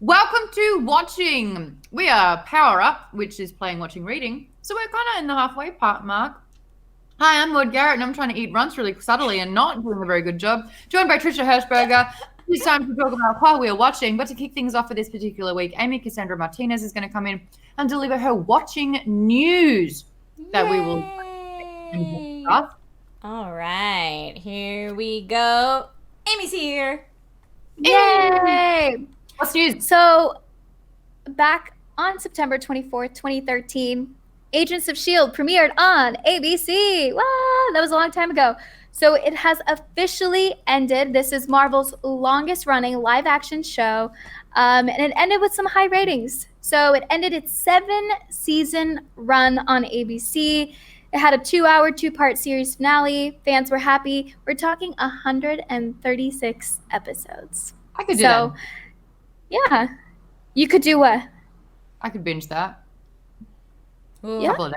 Welcome to watching. We are Power Up, which is playing, watching, reading. So we're kind of in the halfway part mark. Hi, I'm Maude, Garrett, and I'm trying to eat runts really subtly and not doing a very good job. Joined by Trisha Hirschberger. It's time to talk about while we are watching. But to kick things off for this particular week, Amy Cassandra Martinez is going to come in and deliver her watching news that we will discuss. All right, here we go. Amy's here. Yay! What's news? So, back on September 24th, 2013, Agents of S.H.I.E.L.D. premiered on ABC. Wow, that was a long time ago. So, it has officially ended. This is Marvel's longest running live action show, and it ended with some high ratings. So, it ended its 7-season run on ABC. It had a 2-hour, 2-part series finale. Fans were happy. We're talking 136 episodes. I could do that. Yeah. You could do what? I could binge that. Ooh, Yeah. so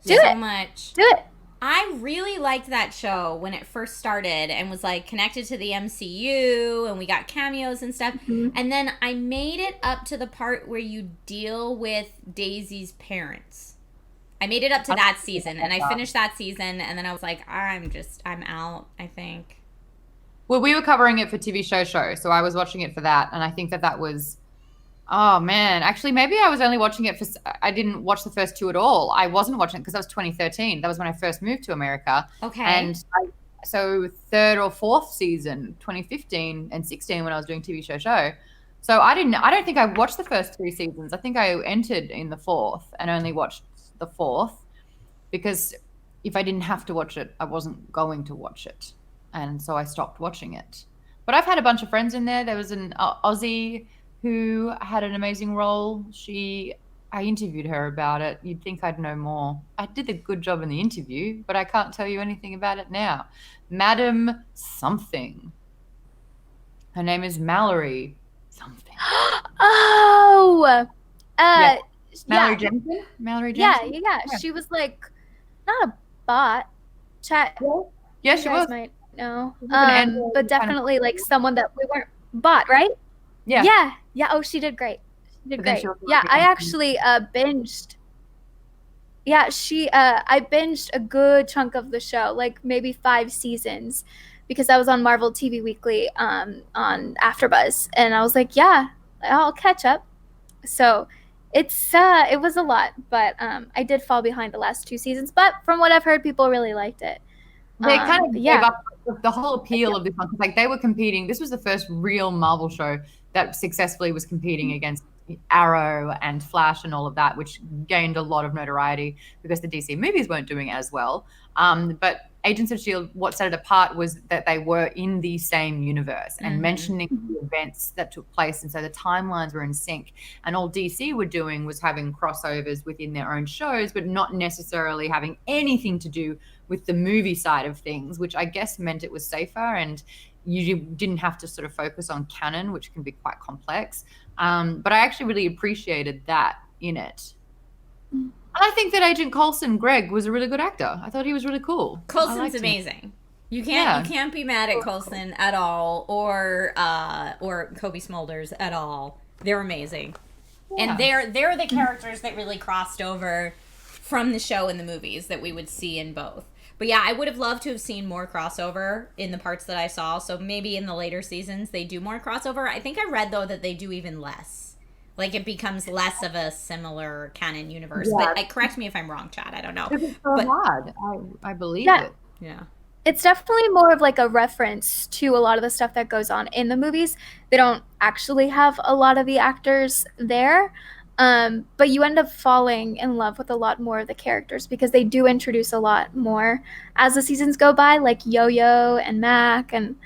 Do it. much. Do it. I really liked that show when it first started and was like connected to the MCU and we got cameos and stuff. Mm-hmm. And then I made it up to the part where you deal with Daisy's parents. I made it up to that season and I finished that season and then I was like, I'm out, I think. Well, we were covering it for TV show, so I was watching it for that, and I think that was, oh man, actually maybe I was only watching it I didn't watch the first two at all. I wasn't watching it because that was 2013. That was when I first moved to America. Okay. And so third or fourth season, 2015 and 16 when I was doing TV show. So I don't think I watched the first 3 seasons. I think I entered in the fourth and only watched the fourth because if I didn't have to watch it, I wasn't going to watch it. And so I stopped watching it. But I've had a bunch of friends in there. There was an Aussie who had an amazing role. I interviewed her about it. You'd think I'd know more. I did a good job in the interview, but I can't tell you anything about it now. Madam something. Her name is Mallory something. Oh! Mallory Jensen? Mallory Jensen? Yeah. She was like, not a bot. Chat. Yeah, you she guys was. might know. Android But definitely like someone that we weren't bot, right? Yeah. Yeah. Oh, she did great. She did But then great. she was Yeah, like, I actually binged. Yeah, I binged a good chunk of the show, like maybe 5 seasons, because I was on Marvel TV Weekly on AfterBuzz, and I was like, yeah, I'll catch up. So it was a lot, but I did fall behind the last 2 seasons. But from what I've heard, people really liked it. They kind of gave up the whole appeal of this one because, like, they were competing. This was the first real Marvel show that successfully was competing against Arrow and Flash and all of that, which gained a lot of notoriety because the DC movies weren't doing as well. But Agents of S.H.I.E.L.D., what set it apart was that they were in the same universe and mentioning the events that took place. And so the timelines were in sync. And all DC were doing was having crossovers within their own shows, but not necessarily having anything to do with the movie side of things, which I guess meant it was safer and you didn't have to sort of focus on canon, which can be quite complex. But I actually really appreciated that in it. And I think that Agent Coulson, Greg, was a really good actor. I thought he was really cool. Coulson's amazing. You can't be mad at Coulson at all, or Kobe Smulders at all. They're amazing, and they're the characters that really crossed over from the show and the movies that we would see in both. But yeah, I would have loved to have seen more crossover in the parts that I saw. So maybe in the later seasons they do more crossover. I think I read though that they do even less. Like it becomes less of a similar canon universe. Yeah. But correct me if I'm wrong, Chad. I don't know. It's so hard. I believe it. Yeah. It's definitely more of like a reference to a lot of the stuff that goes on in the movies. They don't actually have a lot of the actors there. But you end up falling in love with a lot more of the characters because they do introduce a lot more as the seasons go by, like Yo-Yo and Mac. And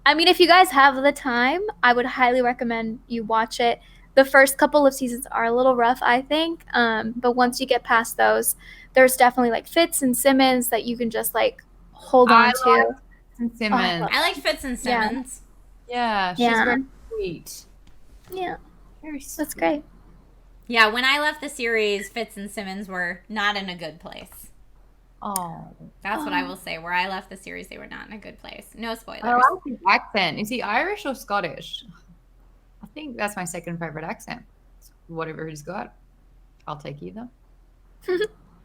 I mean, if you guys have the time, I would highly recommend you watch it. The first couple of seasons are a little rough, I think. But once you get past those, there's definitely like Fitz and Simmons that you can just like hold on to. Simmons. I like Fitz and Simmons. Yeah, she's very sweet. Yeah, very sweet. That's great. Yeah, when I left the series, Fitz and Simmons were not in a good place. Oh. That's what I will say. Where I left the series, they were not in a good place. No spoilers. I like his accent. Is he Irish or Scottish? I think that's my second favorite accent. Whatever he's got, I'll take either.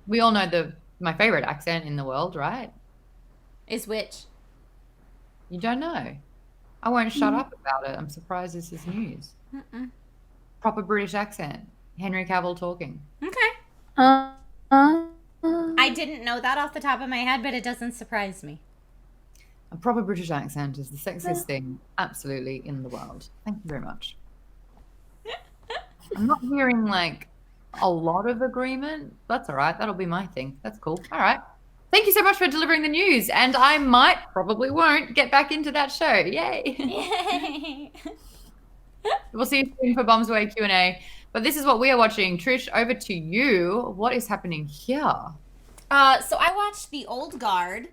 We all know my favorite accent in the world, right? Is which? You don't know? I won't shut up about it. I'm surprised this is news. Proper British accent. Henry Cavill talking. Okay. I didn't know that off the top of my head, but it doesn't surprise me. A proper British accent is the sexiest thing absolutely in the world. Thank you very much. I'm not hearing like a lot of agreement. That's all right. That'll be my thing. That's cool. All right. Thank you so much for delivering the news. And I probably won't, get back into that show. Yay. Yay. We'll see you soon for Bombs Away Q&A. But this is what we are watching. Trish, over to you. What is happening here? So I watched The Old Guard.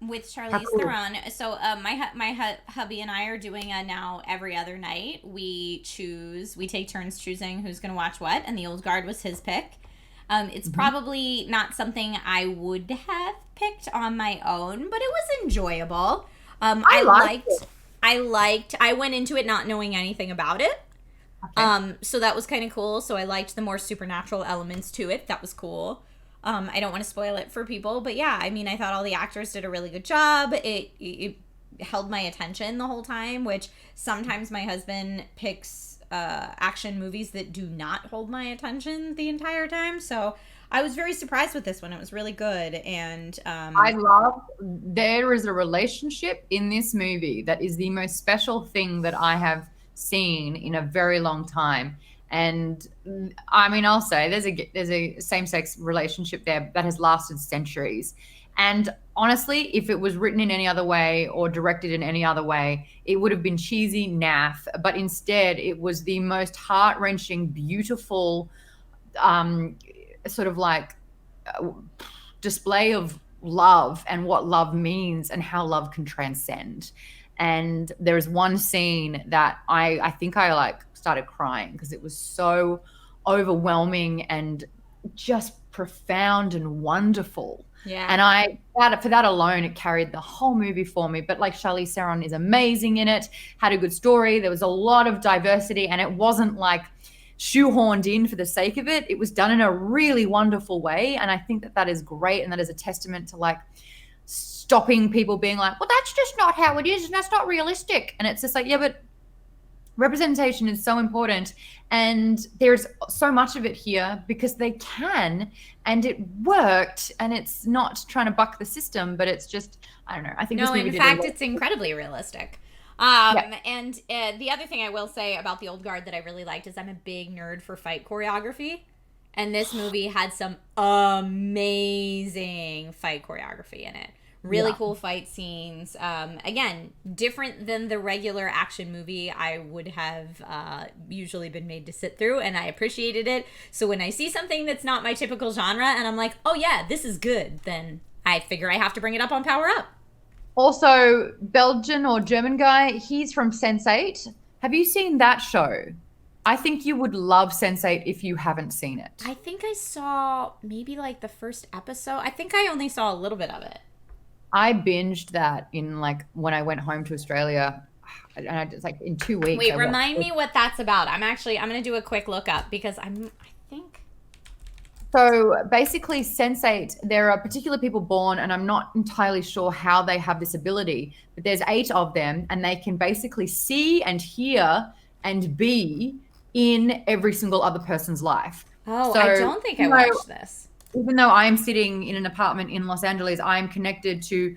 With Charlize Theron. So my hubby and I are doing a now every other night. We take turns choosing who's going to watch what, and The Old Guard was his pick. It's probably not something I would have picked on my own, but it was enjoyable. I went into it not knowing anything about it. Okay. So that was kind of cool. So I liked the more supernatural elements to it. That was cool. I don't want to spoil it for people, but yeah, I mean, I thought all the actors did a really good job. It held my attention the whole time, which sometimes my husband picks action movies that do not hold my attention the entire time. So I was very surprised with this one. It was really good. And there is a relationship in this movie that is the most special thing that I have seen in a very long time. And I mean, I'll say there's a same-sex relationship there that has lasted centuries. And honestly, if it was written in any other way or directed in any other way, it would have been cheesy naff. But instead, it was the most heart-wrenching, beautiful, sort of like display of love and what love means and how love can transcend. And there's one scene that I think I like started crying because it was so overwhelming and just profound and wonderful. Yeah. And for that alone, it carried the whole movie for me. But like Charlize Theron is amazing in it, had a good story. There was a lot of diversity, and it wasn't like shoehorned in for the sake of it. It was done in a really wonderful way. And I think that is great. And that is a testament to like stopping people being like, well, that's just not how it is. And that's not realistic. And it's just like, yeah, but representation is so important, and there's so much of it here because they can, and it worked, and it's not trying to buck the system, but it's just, I don't know. I think it's incredibly realistic. And the other thing I will say about The Old Guard that I really liked is I'm a big nerd for fight choreography, and this movie had some amazing fight choreography in it. Really cool fight scenes. Again, different than the regular action movie I would have usually been made to sit through, and I appreciated it. So when I see something that's not my typical genre and I'm like, oh yeah, this is good, then I figure I have to bring it up on Power Up. Also, Belgian or German guy, he's from Sense8. Have you seen that show? I think you would love Sense8 if you haven't seen it. I think I saw maybe like the first episode. I think I only saw a little bit of it. I binged that in like when I went home to Australia, and I just like in 2 weeks. Wait, remind me what that's about. I'm going to do a quick look up because I think. So basically Sense8, there are particular people born, and I'm not entirely sure how they have this ability, but there's 8 of them, and they can basically see and hear and be in every single other person's life. Oh, so, I don't think I watched this. Even though I am sitting in an apartment in Los Angeles, I am connected to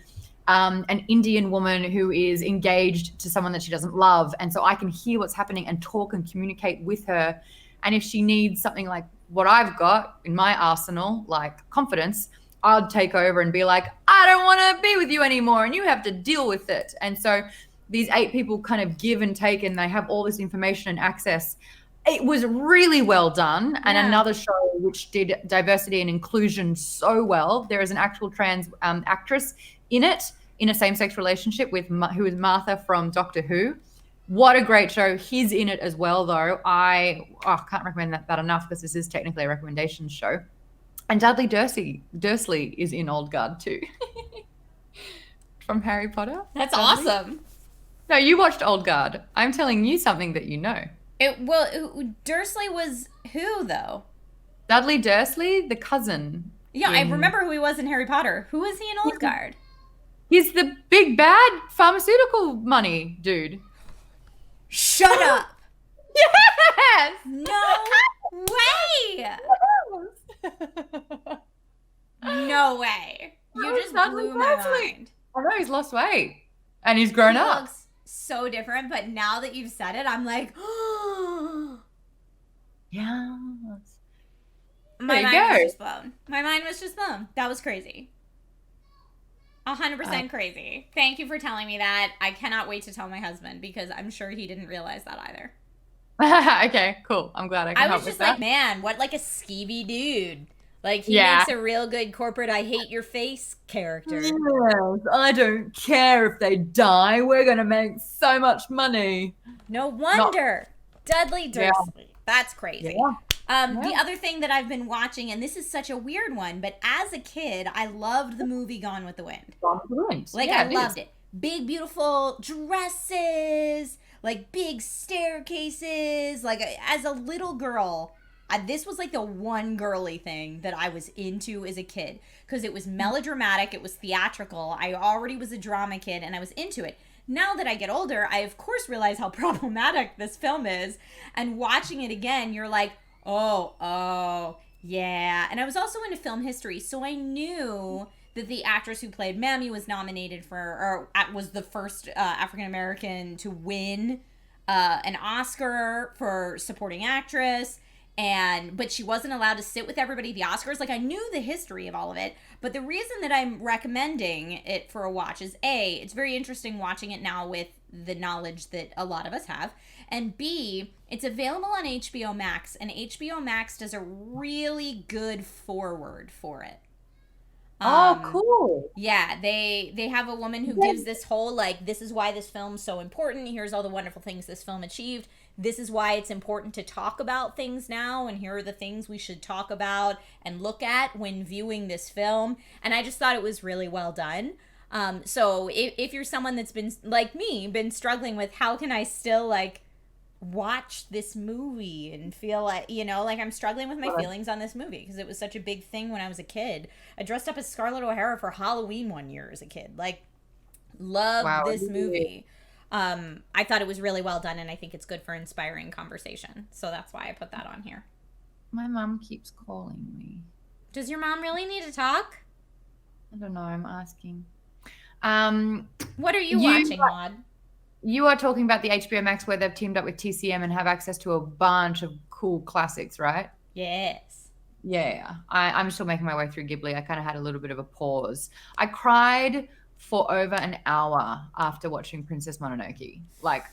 an Indian woman who is engaged to someone that she doesn't love. And so I can hear what's happening and talk and communicate with her. And if she needs something like what I've got in my arsenal, like confidence, I'd take over and be like, I don't want to be with you anymore, and you have to deal with it. And so these 8 people kind of give and take, and they have all this information and access. It was really well done. And another show which did diversity and inclusion so well. There is an actual trans actress in it, in a same-sex relationship who is Martha from Doctor Who. What a great show. He's in it as well, though. I can't recommend that enough because this is technically a recommendation show. And Dudley Dursley is in Old Guard too. From Harry Potter. That's awesome. No, you watched Old Guard. I'm telling you something that you know. Dursley was who though? Dudley Dursley, the cousin. Yeah, I remember who he was in Harry Potter. Who is he in Old Guard? He's the big bad pharmaceutical money dude. Shut up. Yes. No way. No way. You just blew my mind. I know, he's lost weight. And he's grown up. Looks so different, but now that you've said it, I'm like, yeah. My mind was just blown. My mind was just blown. That was crazy. 100% crazy. Thank you for telling me that. I cannot wait to tell my husband because I'm sure he didn't realize that either. Okay, cool. I'm glad I can help with that. I was just like, man, what like a skeevy dude. Like, he makes a real good corporate I hate your face character. Yes, I don't care if they die. We're going to make so much money. No wonder. Dudley Dursley. Yeah. That's crazy. Yeah. The other thing that I've been watching, and this is such a weird one, but as a kid, I loved the movie Gone with the Wind. Gone with the Wind. Like, I loved it. Big, beautiful dresses, like big staircases. Like, as a little girl, this was like the one girly thing that I was into as a kid because it was melodramatic, it was theatrical. I already was a drama kid and I was into it. Now that I get older, I of course realize how problematic this film is. And watching it again, you're like, oh, yeah. And I was also into film history, so I knew that the actress who played Mammy was nominated for, or was the first African-American to win an Oscar for supporting actress. But she wasn't allowed to sit with everybody at the Oscars. Like, I knew the history of all of it. But the reason that I'm recommending it for a watch is A, it's very interesting watching it now with the knowledge that a lot of us have. And B, it's available on HBO Max. And HBO Max does a really good forward for it. Cool. Yeah, they have a woman who gives this whole, like, this is why this film's so important. Here's all the wonderful things this film achieved. This is why it's important to talk about things now, and here are the things we should talk about and look at when viewing this film. And I just thought it was really well done. So if you're someone that's been, like me, been struggling with how can I still, like, watch this movie and feel like, you know, like I'm struggling with my feelings on this movie because it was such a big thing when I was a kid. I dressed up as Scarlett O'Hara for Halloween one year as a kid. Like, loved this movie. I thought it was really well done, and I think it's good for inspiring conversation. So that's why I put that on here. My mom keeps calling me. Does your mom really need to talk? I don't know. I'm asking. What are you watching, Maude? You are talking about the HBO Max where they've teamed up with TCM and have access to a bunch of cool classics, right? Yes. Yeah. I'm still making my way through Ghibli. I kind of had a little bit of a pause. I cried for over an hour after watching Princess Mononoke. Like,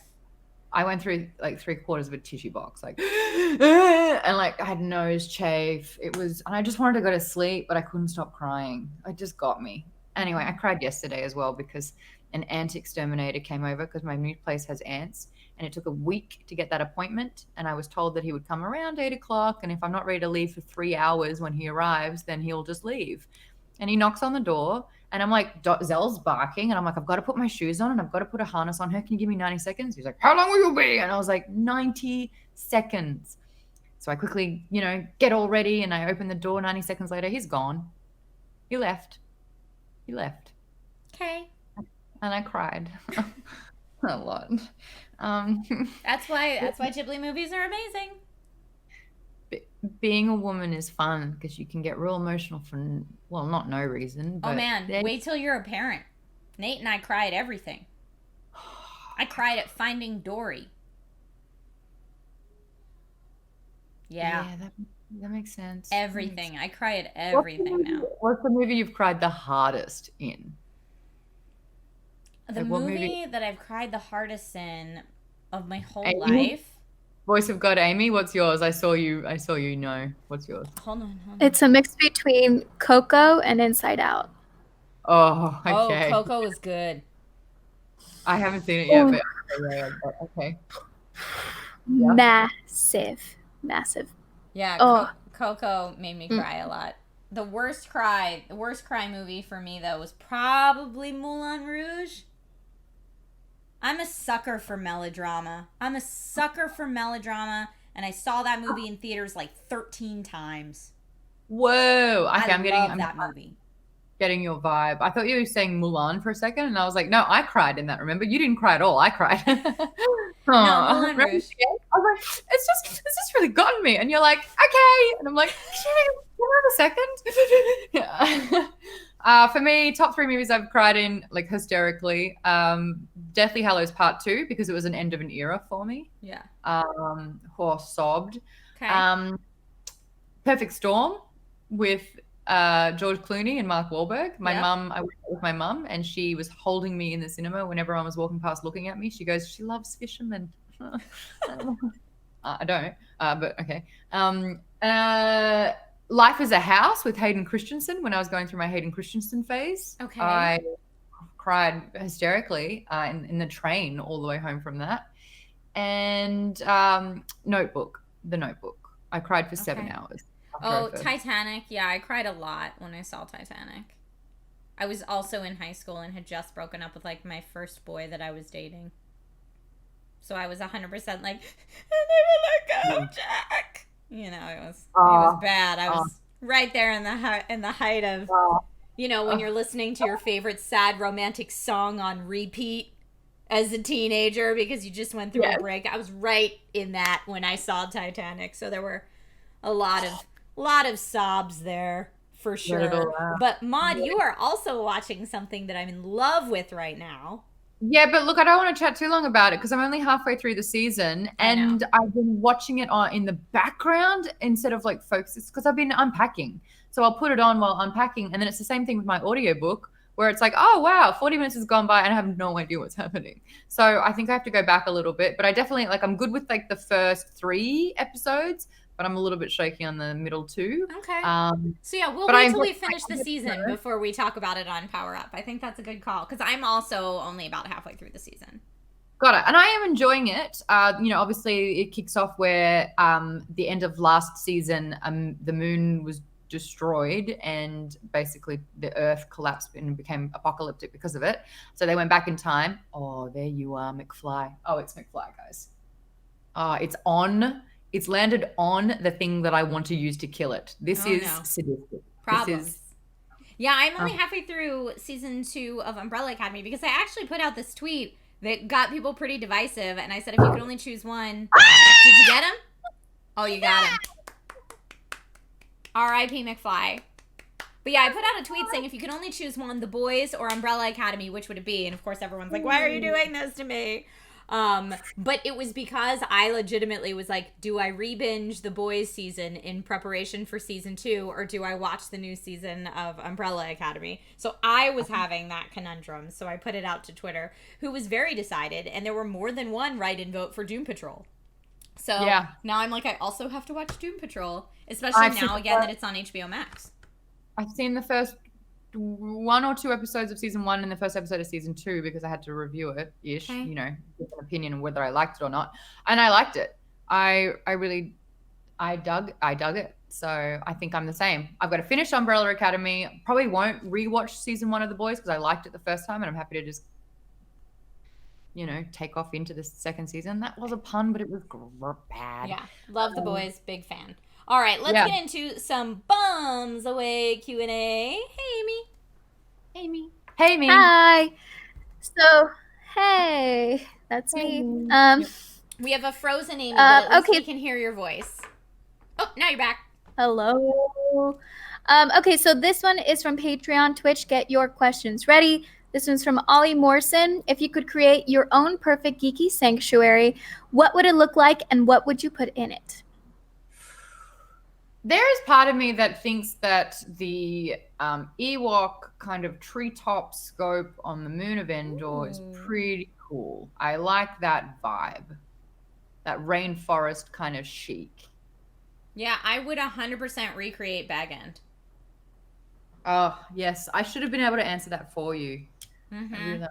I went through like 3/4 of a tissue box, like, and like I had nose chafe. And I just wanted to go to sleep, but I couldn't stop crying. It just got me. Anyway, I cried yesterday as well because an ant exterminator came over because my new place has ants, and it took a week to get that appointment. And I was told that he would come around 8 o'clock, and if I'm not ready to leave for 3 hours when he arrives, then he'll just leave. And he knocks on the door, and I'm like, Zelle's barking, and I'm like, I've got to put my shoes on, and I've got to put a harness on her. Can you give me 90 seconds? He's like, how long will you be? And I was like, 90 seconds. So I quickly, get all ready, and I open the door. 90 seconds later, he's gone. He left. Okay. And I cried a lot. That's why Ghibli movies are amazing. Being a woman is fun because you can get real emotional for, well, not no reason. But wait till you're a parent. Nate and I cry at everything. I cried at Finding Dory. Yeah. That makes sense. Everything. I cry at everything now. What's the movie you've cried the hardest in? The movie that I've cried the hardest in of my whole life. Voice of God, Amy, what's yours? I saw you know. What's yours? Hold on. It's a mix between Coco and Inside Out. Oh, okay. Oh, Coco is good. I haven't seen it yet, but okay. Yeah. Massive. Yeah, Coco made me cry a lot. The worst cry movie for me, though, was probably Moulin Rouge. I'm a sucker for melodrama. And I saw that movie in theaters like 13 times. Whoa. Okay, I love that movie. Getting your vibe. I thought you were saying Mulan for a second, and I was like, no, I cried in that. Remember, you didn't cry at all. I cried. No, Moulin Rouge. I was like, it's just really gotten me. And you're like, okay, and I'm like, okay, hold on a second. Yeah. For me, top 3 movies I've cried in like hysterically. Deathly Hallows Part 2 because it was an end of an era for me. Yeah. Sobbed. Okay. Perfect Storm with George Clooney and Mark Wahlberg. I went with my mum, and she was holding me in the cinema when everyone was walking past looking at me. She goes, she loves fishermen. I don't, but okay. Life is a House with Hayden Christensen when I was going through my Hayden Christensen phase. Okay. I cried hysterically in the train all the way home from that. And Notebook, The Notebook. I cried for 7 hours. Oh, Titanic. Yeah, I cried a lot when I saw Titanic. I was also in high school and had just broken up with like my first boy that I was dating. So I was 100% like, I never let go, Jack. You know, it was bad. I was right there in the height of, you know, when you're listening to your favorite sad romantic song on repeat as a teenager because you just went through a break. I was right in that when I saw Titanic. So there were a lot of sobs there for sure. But Maude, you are also watching something that I'm in love with right now. Yeah, but look, I don't want to chat too long about it because I'm only halfway through the season, and I've been watching it in the background instead of like focus because I've been unpacking. So I'll put it on while unpacking, and then it's the same thing with my audiobook where it's like, oh wow, 40 minutes has gone by and I have no idea what's happening. So I think I have to go back a little bit, but I definitely I'm good with like the first 3 episodes. But I'm a little bit shaky on the middle 2. Okay. So yeah, we'll wait till we finish the season before we talk about it on Power Up. I think that's a good call because I'm also only about halfway through the season. Got it. And I am enjoying it. You know, obviously it kicks off where the end of last season, the moon was destroyed and basically the earth collapsed and became apocalyptic because of it. So they went back in time. Oh, there you are, McFly. Oh, it's McFly, guys. It's landed on the thing that I want to use to kill it. This is sadistic. Problems. Yeah, I'm only halfway through season 2 of Umbrella Academy because I actually put out this tweet that got people pretty divisive, and I said if you could only choose one, did you get him? Oh, you got him. R.I.P. McFly. But yeah, I put out a tweet saying if you could only choose one, The Boys or Umbrella Academy, which would it be? And of course everyone's like, why are you doing this to me? But it was because I legitimately was like, do I re-binge The Boys season in preparation for season 2, or do I watch the new season of Umbrella Academy? So I was having that conundrum, so I put it out to Twitter, who was very decided, and there were more than one write-in vote for Doom Patrol. So now I'm like, I also have to watch Doom Patrol, especially now again that it's on HBO Max. I've seen the first 1 or 2 episodes of season 1 and the first episode of season 2 because I had to review it ish, you know, give an opinion on whether I liked it or not. And I liked it. I dug it. So I think I'm the same. I've got to finish Umbrella Academy. Probably won't rewatch season 1 of The Boys because I liked it the first time and I'm happy to just, you know, take off into the second season. That was a pun, but it was bad. Yeah. Love The Boys. Big fan. All right, let's get into some Bums Away Q&A. Hey, Amy. Hey, me. Hi. So, hey, that's me. We have a frozen Amy, but at least we can hear your voice. Oh, now you're back. Hello. Okay, so this one is from Patreon, Twitch. Get your questions ready. This one's from Ollie Morrison. If you could create your own perfect geeky sanctuary, what would it look like and what would you put in it? There is part of me that thinks that the Ewok kind of treetop scope on the moon of Endor is pretty cool. I like that vibe, that rainforest kind of chic. Yeah, I would 100% recreate Bag End. Oh, yes. I should have been able to answer that for you. Mm-hmm.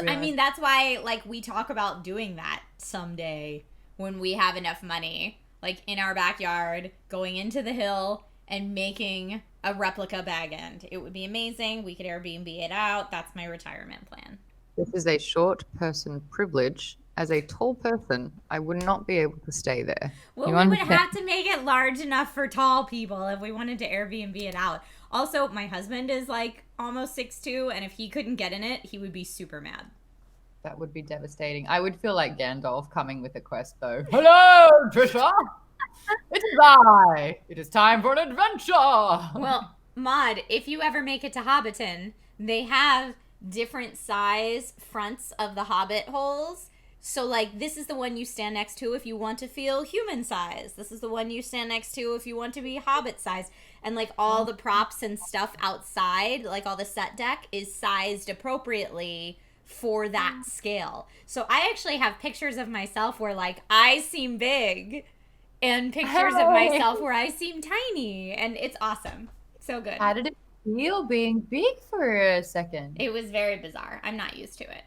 I mean, that's why, like, we talk about doing that someday when we have enough money. Like, in our backyard, going into the hill and making a replica Bag End. It would be amazing. We could Airbnb it out. That's my retirement plan. This is a short person privilege. As a tall person, I would not be able to stay there. Well, we would have to make it large enough for tall people if we wanted to Airbnb it out. Also, my husband is like almost 6'2", and if he couldn't get in it, he would be super mad. That would be devastating. I would feel like Gandalf coming with a quest, though. Hello, Trisha! It is I! It is time for an adventure! Well, Maude, if you ever make it to Hobbiton, they have different size fronts of the Hobbit holes. So, like, this is the one you stand next to if you want to feel human size. This is the one you stand next to if you want to be Hobbit size. And, like, all the props and stuff outside, like all the set deck, is sized appropriately for that scale. So I actually have pictures of myself where, like, I seem big and pictures of myself where I seem tiny. And it's awesome. So good. How did it feel being big for a second? It was very bizarre. I'm not used to it.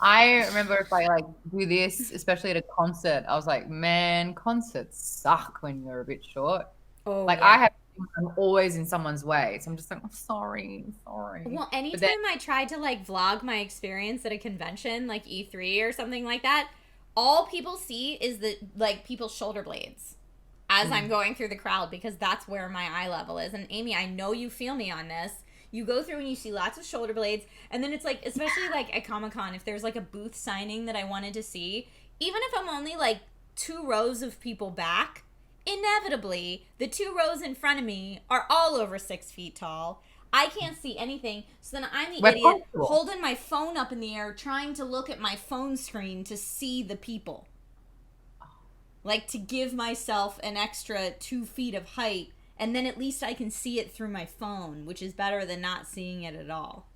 I remember if I like do this, especially at a concert, I was like, man, concerts suck when you're a bit short. Oh, like yeah. I'm always in someone's way. So I'm just like, I'm sorry. Well, anytime I tried to like vlog my experience at a convention like E3 or something like that, all people see is the like people's shoulder blades as I'm going through the crowd, because that's where my eye level is. And Amy, I know you feel me on this. You go through and you see lots of shoulder blades, and then it's like, especially like at Comic-Con, if there's like a booth signing that I wanted to see, even if I'm only like 2 rows of people back, inevitably the 2 rows in front of me are all over 6 feet tall. I can't see anything, so then I'm the idiot holding my phone up in the air trying to look at my phone screen to see the people. Like, to give myself an extra 2 feet of height, and then at least I can see it through my phone, which is better than not seeing it at all.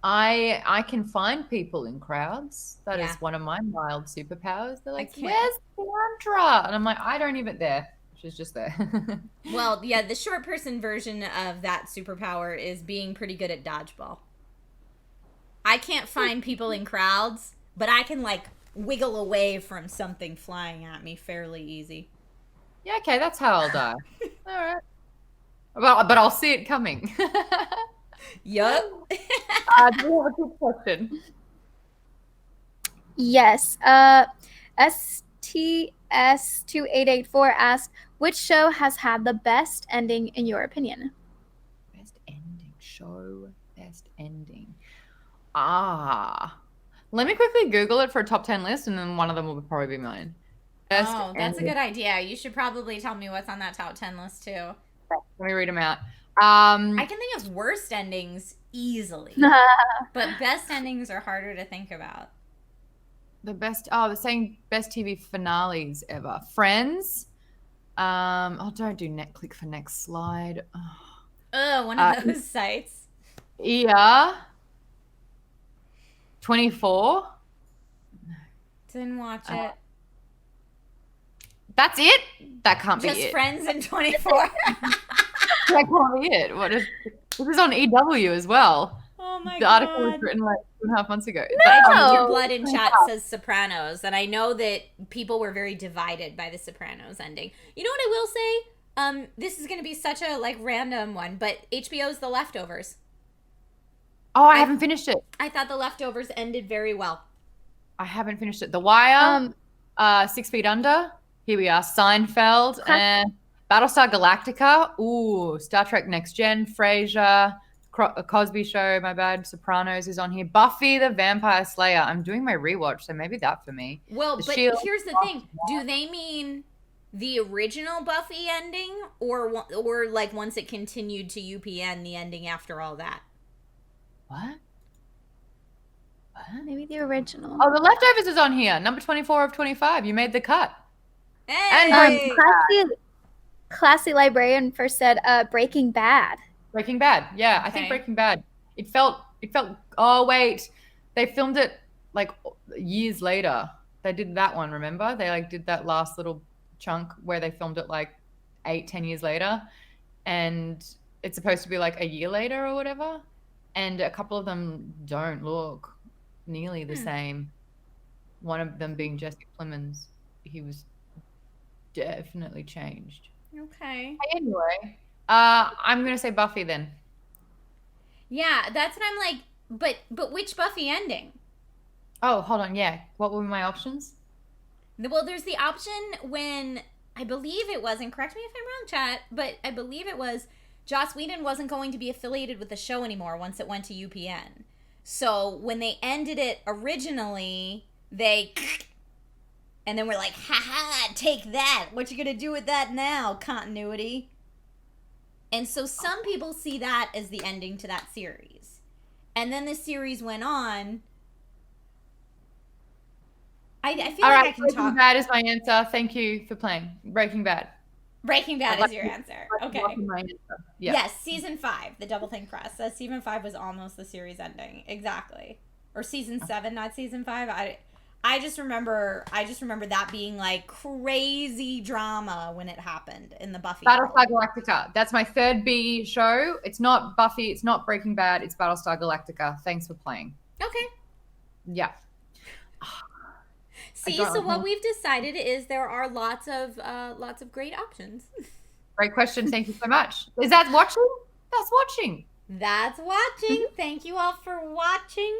I can find people in crowds. That is one of my mild superpowers. They're like, where's Sandra? And I'm like, I don't even there. She's just there. Well, yeah, the short person version of that superpower is being pretty good at dodgeball. I can't find people in crowds, but I can, like, wiggle away from something flying at me fairly easy. Yeah, okay, that's how I'll die. All right. Well, but I'll see it coming. Yup. Do you have a good question? Yes. STS2884 asked, which show has had the best ending in your opinion? Best ending show. Best ending. Let me quickly Google it for a top 10 list, and then one of them will probably be mine. That's a good idea. You should probably tell me what's on that top 10 list, too. Let me read them out. I can think of worst endings easily, but best endings are harder to think about. The best, they're saying best TV finales ever. Friends. Don't do click for next slide. One of those sites. Yeah. 24. Didn't watch it. That's it? That can't be it. Just Friends and 24. That can't be it. This is on EW as well. Oh my god. The article was written like 2.5 months ago. No. Your Blood in chat says Sopranos, and I know that people were very divided by the Sopranos ending. You know what I will say? This is going to be such a like random one, but HBO's The Leftovers. Oh, I haven't finished it. I thought The Leftovers ended very well. I haven't finished it. The Wire, 6 Feet Under. Here we are. Seinfeld and Battlestar Galactica. Ooh, Star Trek Next Gen. Frasier. Cosby Show. My bad. Sopranos is on here. Buffy the Vampire Slayer. I'm doing my rewatch, so maybe that for me. Well, but here's the thing. Do they mean the original Buffy ending, or like once it continued to UPN, the ending after all that? What? Maybe the original. Oh, The Leftovers is on here. Number 24 of 25. You made the cut. Hey! And classy librarian first said Breaking Bad. Breaking Bad. Yeah, I think Breaking Bad. It felt oh wait. They filmed it like years later. They did that one, remember? They like did that last little chunk where they filmed it like 8-10 years later, and it's supposed to be like a year later or whatever. And a couple of them don't look nearly the same. One of them being Jesse Plemons. He was definitely changed. Okay. Anyway, I'm going to say Buffy then. Yeah, that's what I'm like. but which Buffy ending? Oh, hold on. Yeah. What were my options? Well, there's the option when I believe it was, and correct me if I'm wrong, chat, but I believe it was Joss Whedon wasn't going to be affiliated with the show anymore once it went to UPN. So when they ended it originally, and then we're like, haha, take that. What you gonna do with that now, continuity? And so some people see that as the ending to that series. And then the series went on. I feel All like right, I can Breaking talk. Bad is my answer. Thank you for playing. Breaking Bad. Breaking Bad is your answer. Okay. My answer. Yeah. Yes, season 5, the Double Think Press says season 5 was almost the series ending. Exactly. Or season 7, not season 5. I just remember that being like crazy drama when it happened in the Buffy. Battlestar Galactica. That's my third B show. It's not Buffy. It's not Breaking Bad. It's Battlestar Galactica. Thanks for playing. Okay. Yeah. See, so what we've decided is there are lots of great options. Great question. Thank you so much. Is that watching? That's watching. That's watching. Thank you all for watching.